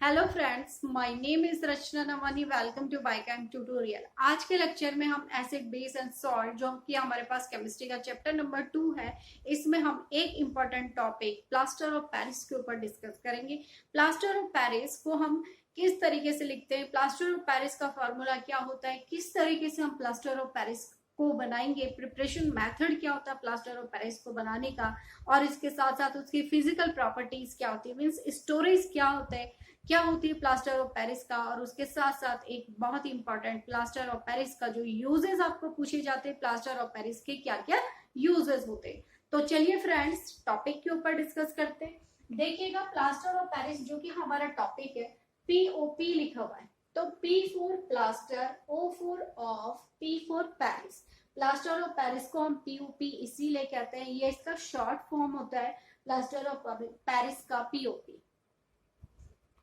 Hello friends, my name is Rachna Nawani. Welcome to बाइकैम tutorial. आज के लेक्चर में हम एसिड बेस एंड सॉल्ट, जो कि हमारे पास केमिस्ट्री का चैप्टर नंबर 2 है, इसमें हम एक important topic plaster of Paris के ऊपर डिस्कस करेंगे। प्लास्टर ऑफ पेरिस को हम किस तरीके से लिखते हैं, प्लास्टर ऑफ पेरिस का फॉर्मूला क्या होता है, किस तरीके से हम प्लास्टर ऑफ पेरिस को बनाएंगे, प्रिपरेशन मेथड क्या होता है प्लास्टर ऑफ पेरिस को बनाने का, और इसके साथ साथ उसकी फिजिकल प्रॉपर्टीज क्या होती है, मीन्स स्टोरेज क्या होता है, क्या होती है प्लास्टर ऑफ पेरिस का, और उसके साथ साथ एक बहुत इंपॉर्टेंट प्लास्टर ऑफ पेरिस का जो यूजेस आपको पूछे जाते हैं, प्लास्टर ऑफ पेरिस के क्या क्या यूजेस होते हैं। तो चलिए फ्रेंड्स, टॉपिक के ऊपर डिस्कस करते हैं। देखिएगा, प्लास्टर ऑफ पेरिस जो कि हमारा टॉपिक है, पीओपी लिखा हुआ है, तो P for plaster, O for of, P for Paris. Plaster of Paris को हम पीओपी इसीलिए कहते हैं, ये इसका शॉर्ट फॉर्म होता है प्लास्टर ऑफ पेरिस का, पीओपी।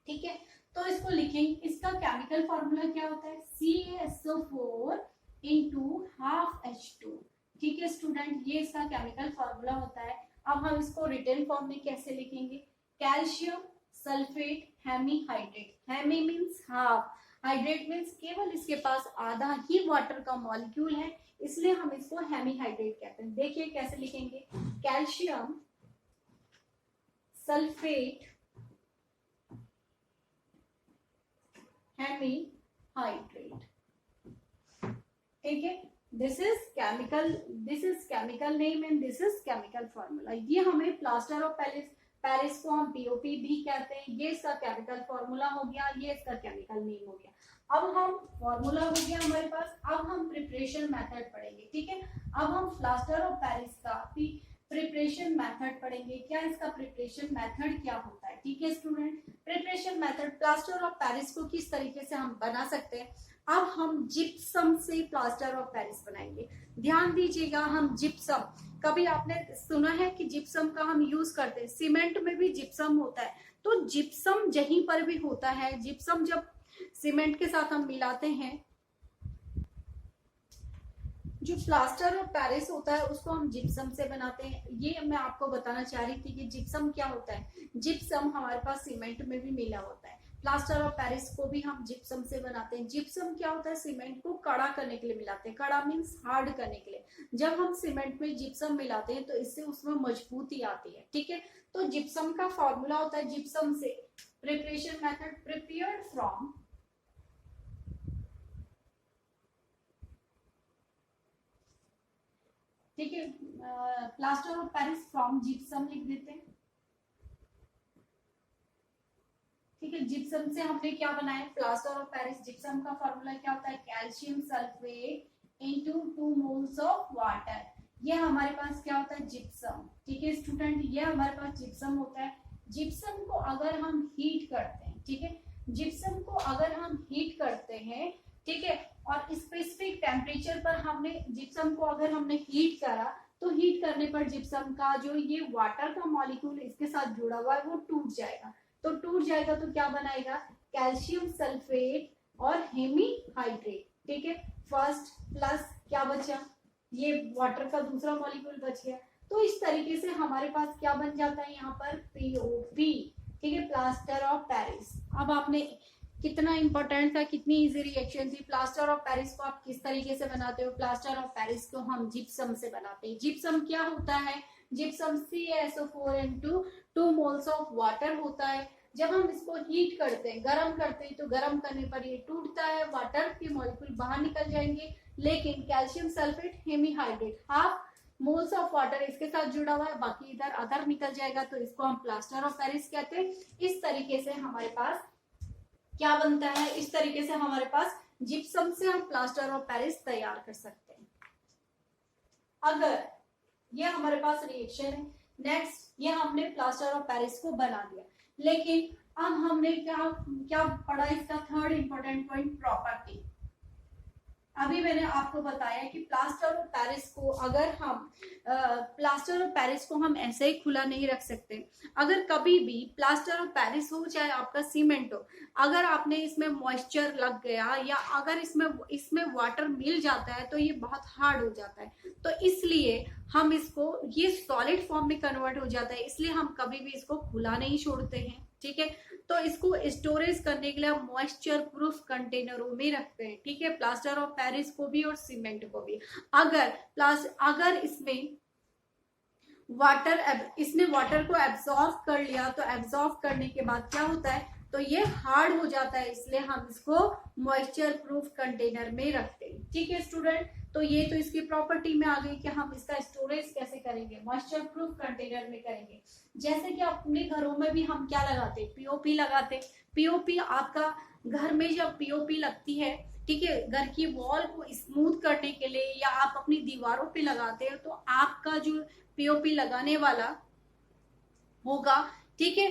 ठीक है, तो इसको लिखेंगे। इसका केमिकल फॉर्मूला क्या होता है, CaSO4 इंटू हाफ H2। ठीक है स्टूडेंट, ये इसका केमिकल फॉर्मूला होता है। अब हम इसको रिटन फॉर्म में कैसे लिखेंगे, calcium sulphate hemihydrate. Hemi means half, hydrate means केवल इसके पास आधा ही वाटर का मॉलिक्यूल है, इसलिए हम इसको हेमीहाइड्रेट कहते हैं। देखिए कैसे लिखेंगे, कैल्शियम सल्फेट हेमीहाइड्रेट। ठीक है, this is chemical name and this is chemical formula. ये हमें प्लास्टर ऑफ पेरिस को हम पीओपी भी कहते हैं। ये इसका केमिकल फॉर्मूला हो गया, ये इसका केमिकल नेम हो गया। अब हम फॉर्मूला हो गया हमारे पास, अब हम प्रिपरेशन मेथड पढ़ेंगे। ठीक है, अब हम प्लास्टर ऑफ पेरिस का प्रिपरेशन मेथड पढ़ेंगे। क्या इसका प्रिपरेशन मेथड क्या होता है। ठीक है student, preparation method plaster of Paris को किस तरीके से हम बना सकते हैं। अब हम जिप्सम से प्लास्टर ऑफ पेरिस बनाएंगे। ध्यान दीजिएगा, हम जिप्सम, कभी आपने सुना है कि जिप्सम का हम यूज करते हैं, सीमेंट में भी जिप्सम होता है, तो जिप्सम यहीं पर भी होता है। जिप्सम जब सीमेंट के साथ हम मिलाते हैं, जो प्लास्टर ऑफ पेरिस होता है उसको हम जिप्सम से बनाते हैं। ये मैं आपको बताना चाह रही थी कि जिप्सम क्या होता है। जिप्सम हमारे पास सीमेंट में भी मिला होता है, प्लास्टर ऑफ पेरिस को भी हम जिप्सम से बनाते हैं। जिप्सम क्या होता है, सीमेंट को कड़ा करने के लिए मिलाते हैं। कड़ा मीन्स हार्ड करने के लिए। जब हम सीमेंट में जिप्सम मिलाते हैं तो इससे उसमें मजबूती आती है। ठीक है, तो जिप्सम का फॉर्मूला होता है, जिप्सम से प्रिपरेशन मेथड, प्रिपेयर्ड फ्रॉम, ठीक है, plaster of Paris from gypsum लिख देते हैं। ठीक है, जिप्सम से हमने क्या बनाया, प्लास्टर ऑफ पेरिस। जिप्सम का फॉर्मूला क्या होता है, calcium sulphate into 2 moles of water. ये हमारे पास क्या होता है, जिप्सम। ठीक है स्टूडेंट, ये हमारे पास जिप्सम होता है। जिप्सम को अगर हम हीट करते हैं, ठीक है, जिप्सम को अगर हम हीट करते हैं, ठीक है, और स्पेसिफिक टेम्परेचर पर हमने जिप्सम को अगर हमने हीट करा, तो हीट करने पर जिप्सम का जो ये वाटर का मॉलिक्यूल इसके साथ जुड़ा हुआ है वो टूट जाएगा। तो टूट जाएगा तो क्या बनाएगा, कैल्शियम सल्फेट और हेमीहाइड्रेट। ठीक है, फर्स्ट प्लस क्या बचा, ये वाटर का दूसरा मॉलिक्यूल बच गया। तो इस तरीके से हमारे पास क्या बन जाता है यहाँ पर, पीओपी। ठीक है, प्लास्टर ऑफ पेरिस। अब आपने कितना इंपॉर्टेंट था, कितनी इजी रिएक्शन थी। प्लास्टर ऑफ पेरिस को आप किस तरीके से बनाते हो, प्लास्टर ऑफ पेरिस को हम जिप्सम से बनाते हैं। जिप्सम क्या होता है, gypsum CaSO4 into 2 moles of water होता है। जब हम इसको हीट करते हैं, गर्म करते हैं, तो गर्म करने पर ये टूटता है, वाटर के मॉलिक्यूल बाहर निकल जाएंगे, लेकिन calcium sulphate hemihydrate half moles of water इसके साथ जुड़ा हुआ है, बाकी इधर अदर निकल जाएगा, तो इसको हम प्लास्टर ऑफ पेरिस कहते हैं। इस तरीके से हमारे पास क्या बनता है, इस तरीके से हमारे पास जिप्सम से हम प्लास्टर ऑफ पेरिस तैयार कर सकते हैं। अगर ये हमारे पास रिएक्शन है, नेक्स्ट ये हमने प्लास्टर ऑफ पेरिस को बना दिया, लेकिन अब हमने क्या क्या पढ़ा, इसका थर्ड इंपॉर्टेंट पॉइंट, प्रॉपर्टी। अभी मैंने आपको बताया कि प्लास्टर ऑफ पेरिस को अगर हम प्लास्टर ऑफ पेरिस को हम ऐसे ही खुला नहीं रख सकते। अगर कभी भी प्लास्टर ऑफ पेरिस हो चाहे आपका सीमेंट हो, अगर आपने इसमें मॉइस्चर लग गया या अगर इसमें वाटर मिल जाता है तो ये बहुत हार्ड हो जाता है। तो इसलिए हम इसको, ये सॉलिड फॉर्म में कन्वर्ट हो जाता है, इसलिए हम कभी भी इसको खुला नहीं छोड़ते हैं, ठीक है। तो इसको स्टोरेज करने के लिए हम मॉइस्चर प्रूफ कंटेनरों में रखते हैं, ठीक है, प्लास्टर ऑफ पेरिस को भी और सीमेंट को भी। अगर इसमें इसने वाटर को एब्जॉर्व कर लिया, तो एब्जॉर्व करने के बाद क्या होता है, तो ये हार्ड हो जाता है, इसलिए हम इसको मॉइस्चर प्रूफ कंटेनर में रखते हैं, ठीक है स्टूडेंट। तो ये तो इसकी प्रॉपर्टी में आ गई कि हम इसका स्टोरेज कैसे करेंगे, मॉइस्चर प्रूफ कंटेनर में करेंगे। जैसे कि अपने घरों में भी हम क्या लगाते हैं, पीओपी लगाते हैं। पीओपी आपका घर में जब पीओपी लगती है, ठीक है, घर की वॉल को स्मूथ करने के लिए, या आप अपनी दीवारों पे लगाते हैं, तो आपका जो पीओपी लगाने वाला होगा, ठीक है,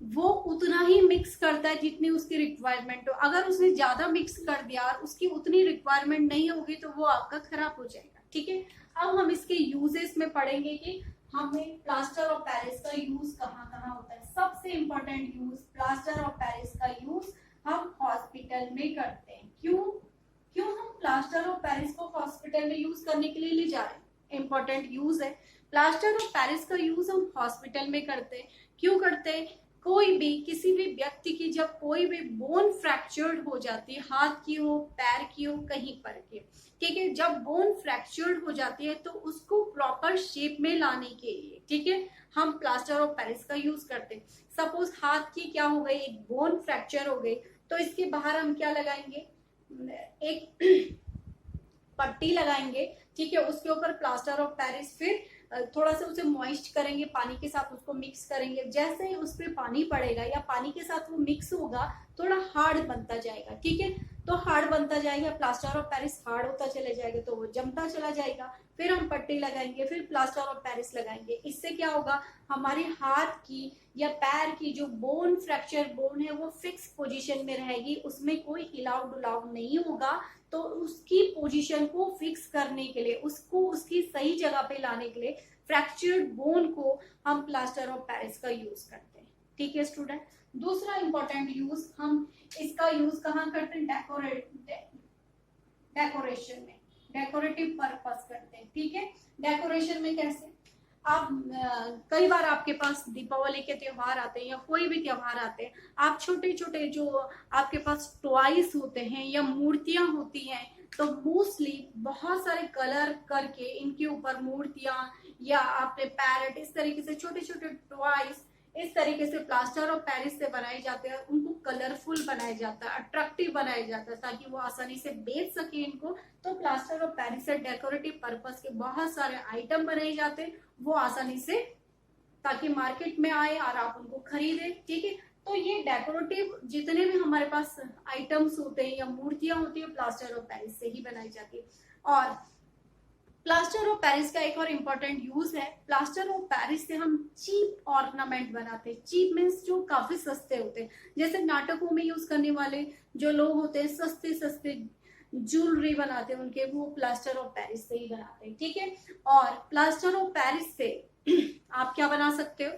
वो उतना ही मिक्स करता है जितनी उसकी रिक्वायरमेंट हो। अगर उसने ज्यादा मिक्स कर दिया और उसकी उतनी रिक्वायरमेंट नहीं होगी, तो वो आपका खराब हो जाएगा, ठीक है। अब हम इसके यूजेस में पढ़ेंगे कि हमें प्लास्टर ऑफ पेरिस का यूज कहाँ कहाँ होता है। सबसे important use plaster of Paris का यूज हम हॉस्पिटल में करते हैं। क्यों हम प्लास्टर ऑफ पेरिस को हॉस्पिटल में यूज करने के लिए ले जा रहे हैं, इंपॉर्टेंट यूज है। प्लास्टर ऑफ पेरिस का यूज हम हॉस्पिटल में करते हैं। क्यों करते हैं, कोई भी किसी भी व्यक्ति की जब कोई भी बोन फ्रैक्चर्ड हो जाती है, हाथ की हो, पैर की हो, कहीं पर की, ठीक है, जब बोन फ्रैक्चर्ड हो जाती है, तो उसको प्रॉपर शेप में लाने के लिए, ठीक है, हम प्लास्टर ऑफ पेरिस का यूज करते हैं। सपोज हाथ की क्या हो गई, एक बोन फ्रैक्चर हो गई, तो इसके बाहर हम क्या लगाएंगे, एक पट्टी लगाएंगे, ठीक है, उसके ऊपर प्लास्टर ऑफ पेरिस, फिर थोड़ा सा उसे मॉइस्ट करेंगे, पानी के साथ उसको मिक्स करेंगे। जैसे ही उस पर पानी पड़ेगा या पानी के साथ वो मिक्स होगा, थोड़ा हार्ड बनता जाएगा, ठीक है, तो हार्ड बनता जाएगा, प्लास्टर ऑफ पेरिस हार्ड होता चले जाएगा, तो वो जमता चला जाएगा। फिर हम पट्टी लगाएंगे, फिर प्लास्टर ऑफ पेरिस लगाएंगे। इससे क्या होगा, हमारी हाथ की या पैर की जो बोन फ्रैक्चर बोन है, वो फिक्स पोजीशन में रहेगी, उसमें कोई हिलाव डुलाव नहीं होगा। तो उसकी पोजीशन को फिक्स करने के लिए, उसको उसकी सही जगह पे लाने के लिए, फ्रैक्चर्ड बोन को हम प्लास्टर ऑफ पेरिस का यूज करते हैं, ठीक है स्टूडेंट। दूसरा इंपॉर्टेंट यूज, हम इसका यूज कहाँ करते हैं, डेकोरेशन में, डेकोरेटिव पर्पस करते हैं, ठीक है। डेकोरेशन में कैसे, आप कई बार आपके पास दीपावली के त्योहार आते हैं या कोई भी त्योहार आते हैं, आप छोटे छोटे जो आपके पास टॉयज होते हैं या मूर्तियां होती हैं, तो मोस्टली बहुत सारे कलर करके इनके ऊपर मूर्तियां, या आपने पैरेट, इस तरीके से छोटे छोटे टॉयज इस तरीके से प्लास्टर ऑफ पेरिस से बनाए जाते हैं। उनको कलरफुल बनाया जाता है, अट्रैक्टिव बनाया जाता है, ताकि वो आसानी से बेच सके इनको। तो प्लास्टर ऑफ पेरिस से डेकोरेटिव पर्पस के बहुत सारे आइटम बनाए जाते हैं, वो आसानी से, ताकि मार्केट में आए और आप उनको खरीदे, ठीक है। तो ये डेकोरेटिव जितने भी हमारे पास आइटम्स होते हैं या मूर्तियां होती है, प्लास्टर ऑफ पेरिस से ही बनाई जाती है। और प्लास्टर ऑफ पेरिस का एक और इम्पोर्टेंट यूज है, प्लास्टर ऑफ पेरिस से हम चीप ऑर्नामेंट बनाते हैं। चीप मीन्स जो काफी सस्ते होते हैं, जैसे नाटकों में यूज करने वाले जो लोग होते हैं, सस्ते सस्ते ज्वेलरी बनाते हैं उनके, वो प्लास्टर ऑफ पेरिस से ही बनाते हैं, ठीक है। और प्लास्टर ऑफ पेरिस से आप क्या बना सकते हो,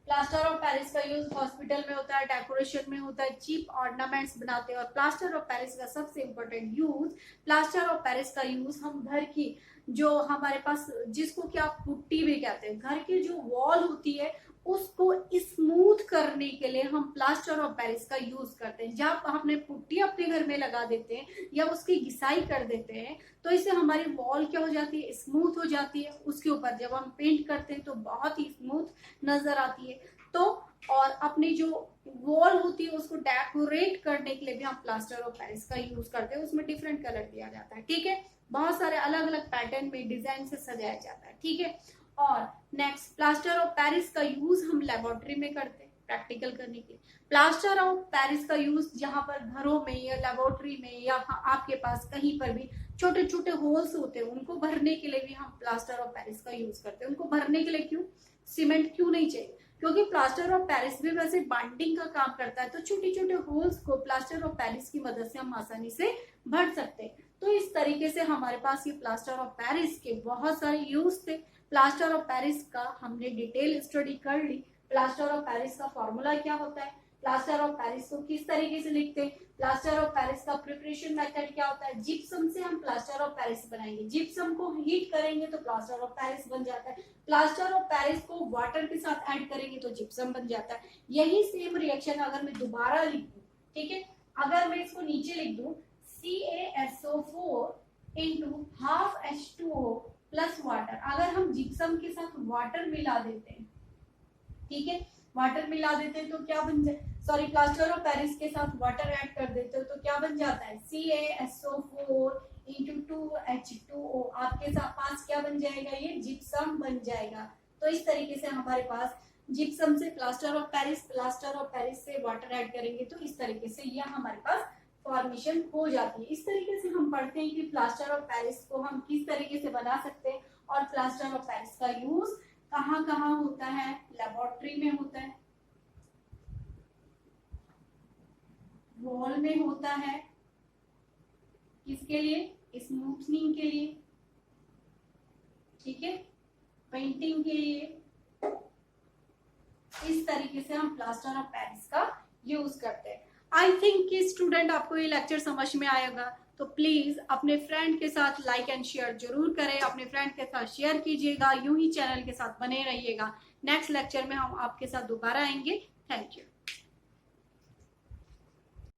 प्लास्टर ऑफ पेरिस का यूज हॉस्पिटल में होता है, डेकोरेशन में होता है, चीप ऑर्नामेंट्स बनाते हैं। और प्लास्टर ऑफ पेरिस का सबसे important use, plaster of Paris का यूज हम घर की जो हमारे पास, जिसको क्या पुट्टी भी कहते हैं, घर की जो वॉल होती है उसको स्मूथ करने के लिए हम प्लास्टर ऑफ पेरिस का यूज करते हैं। जब हमने पुट्टी अपने घर में लगा देते हैं या उसकी घिसाई कर देते हैं, तो इससे हमारी वॉल क्या हो जाती है, स्मूथ हो जाती है। उसके ऊपर जब हम पेंट करते हैं तो बहुत ही स्मूथ नजर आती है। तो और अपनी जो वॉल होती है उसको डेकोरेट करने के लिए भी हम प्लास्टर ऑफ पेरिस का यूज करते हैं। उसमें डिफरेंट कलर दिया जाता है, ठीक है, बहुत सारे अलग अलग पैटर्न में डिजाइन से सजाया जाता है, ठीक है। और नेक्स्ट, प्लास्टर ऑफ पेरिस का यूज हम लेबोरेटरी में करते हैं प्रैक्टिकल करने के लिए। प्लास्टर ऑफ पेरिस का यूज जहां पर घरों में या लेबोरेटरी में या आपके पास कहीं पर भी छोटे छोटे होल्स होते हैं, उनको भरने के लिए भी हम प्लास्टर ऑफ पेरिस का यूज करते हैं। उनको भरने के लिए क्यों, सीमेंट क्यों नहीं चाहिए, क्योंकि प्लास्टर ऑफ पेरिस भी वैसे बाइंडिंग का काम करता है। तो छोटे छोटे होल्स को प्लास्टर ऑफ पेरिस की मदद से हम आसानी से भर सकते हैं। तो इस तरीके से हमारे पास ये प्लास्टर ऑफ पेरिस के बहुत सारे यूज थे। प्लास्टर ऑफ पेरिस का हमने डिटेल स्टडी कर ली। प्लास्टर ऑफ पेरिस का फॉर्मूला क्या होता है, प्लास्टर ऑफ पेरिस को किस तरीके से लिखते हैं, प्लास्टर ऑफ पेरिस का प्रिपरेशन मेथड क्या होता है, जिप्सम से हम प्लास्टर ऑफ पेरिस बनाएंगे, जिप्सम को हीट करेंगे तो प्लास्टर ऑफ पेरिस बन जाता है, प्लास्टर ऑफ पेरिस को वाटर के साथ ऐड करेंगे तो जिप्सम बन जाता है। यही सेम रिएक्शन अगर मैं दोबारा लिख दूं, ठीक है, अगर मैं इसको नीचे लिख दूं CaSO4 into half H2O plus water, अगर हम जिप्सम के साथ वाटर मिला देते हैं, ठीक है, वाटर मिला देते हैं तो क्या बन जाए, सॉरी प्लास्टर ऑफ पेरिस के साथ वाटर ऐड कर देते हो तो क्या बन जाता है CaSO4 इंटू 2H2O, आपके पास क्या बन जाएगा, ये जिप्सम बन जाएगा। तो इस तरीके से हमारे पास जिप्सम से plaster of Paris, plaster of Paris से वाटर ऐड करेंगे तो इस तरीके से यह हमारे पास फॉर्मेशन हो जाती है। इस तरीके से हम पढ़ते हैं कि प्लास्टर ऑफ पेरिस को हम किस तरीके से बना सकते हैं और प्लास्टर ऑफ पेरिस का यूज कहाँ कहाँ होता है, लेबोरेटरी में होता है, वॉल में होता है, किसके लिए, स्मूथनिंग के लिए, ठीक है, पेंटिंग के लिए। इस तरीके से हम प्लास्टर ऑफ पेरिस का यूज करते हैं। आई थिंक कि स्टूडेंट आपको ये लेक्चर समझ में आएगा, तो प्लीज अपने फ्रेंड के साथ लाइक एंड शेयर जरूर करें, अपने फ्रेंड के साथ शेयर कीजिएगा, यूं ही चैनल के साथ बने रहिएगा। नेक्स्ट लेक्चर में हम आपके साथ दोबारा आएंगे। Thank you.